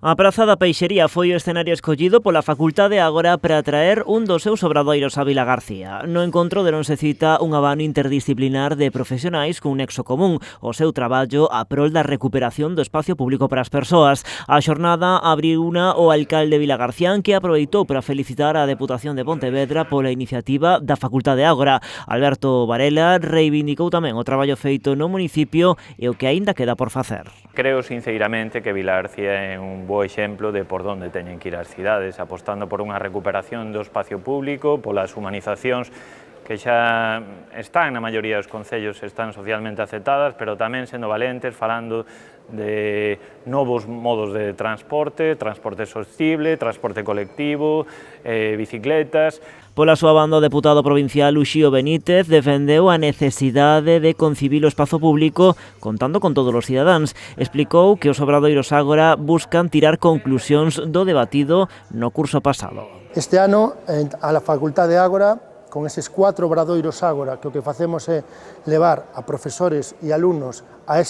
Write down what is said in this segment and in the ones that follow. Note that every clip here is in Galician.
A Praza da Peixería foi o escenario escollido pola Facultade agora para traer un dos seus obradoiros a Vilagarcía. No encontro deronse cita un abano interdisciplinar de profesionais cun nexo común, o seu traballo a prol da recuperación do espacio público para as persoas. A xornada abriuna o alcalde vilagarcián, que aproveitou para felicitar a Deputación de Pontevedra pola iniciativa da Facultade agora. Alberto Varela reivindicou tamén o traballo feito no municipio e o que aínda queda por facer. Creo sinceramente que Vilagarcía é un bo exemplo de por onde teñen que ir as cidades, apostando por unha recuperación do espacio público, polas humanizacións que xa están na maioría dos concellos, están socialmente aceptadas, pero tamén sendo valentes, falando de novos modos de transporte, transporte sostible, transporte colectivo, bicicletas. Pola súa banda, o deputado provincial Uxío Benítez defendeu a necesidade de concibir o espazo público contando con todos os cidadáns. Explicou que os obradoiros agora buscan tirar conclusións do debatido no curso pasado. Este ano, a la Facultade Ágora, con eses 4 obradoiros agora, que o que facemos é levar a profesores e alumnos a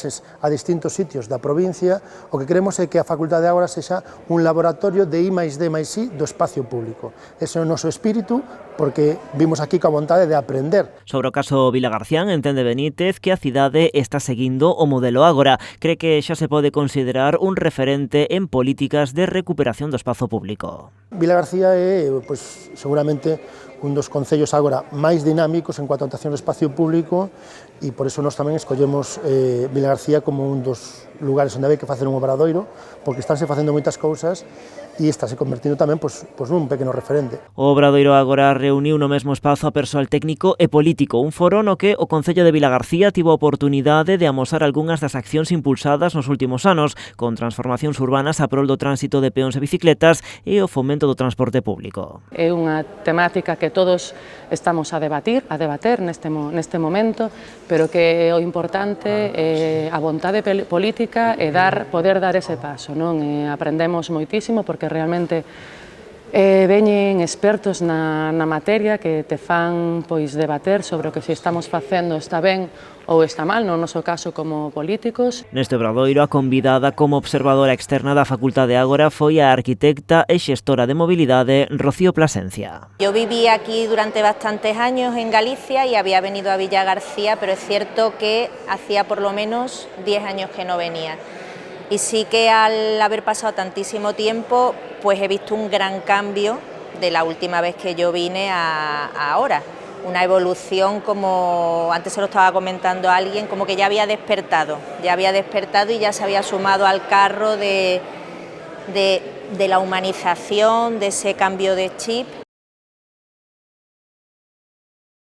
distintos sitios da provincia, o que queremos é que a Facultade agora sexa un laboratorio de I+D+I do espacio público. Ese é o noso espírito, porque vimos aquí coa vontade de aprender. Sobre o caso vilagarcián, entende Benítez que a cidade está seguindo o modelo agora. Cree que xa se pode considerar un referente en políticas de recuperación do espazo público. Vilagarcía é, seguramente, un dos concellos agora máis dinámicos en cuanto a dotación do espacio público, e por iso nós tamén escollemos Vilagarcía como un dos lugares onde hai que facer un obradoiro, porque estánse facendo moitas cousas e estáse convertindo tamén nun pequeno referente. O obradoiro agora reuniu no mesmo espazo a persoal técnico e político, un foro no que o Concello de Vilagarcía tivo a oportunidade de amosar algunhas das accións impulsadas nos últimos anos, con transformacións urbanas a prol do tránsito de peóns e bicicletas e o fomento do transporte público. É unha temática que todos estamos a debater neste momento, pero que o importante é a vontade política e poder dar ese paso, non? Aprendemos moitísimo porque realmente veñen expertos na materia que te fan debater sobre o que se estamos facendo está ben ou está mal, no noso caso como políticos. Neste obradoiro, a convidada como observadora externa da Facultade agora foi a arquitecta e xestora de mobilidade Rocío Plasencia. Yo viví aquí durante bastantes años en Galicia y había venido a Vilagarcía, pero es cierto que hacía por lo menos 10 años que no venía. Y sí que al haber pasado tantísimo tiempo, pues he visto un gran cambio de la última vez que yo vine a ahora. Una evolución, como antes se lo estaba comentando a alguien, como que ya había despertado y ya se había sumado al carro de la humanización, de ese cambio de chip.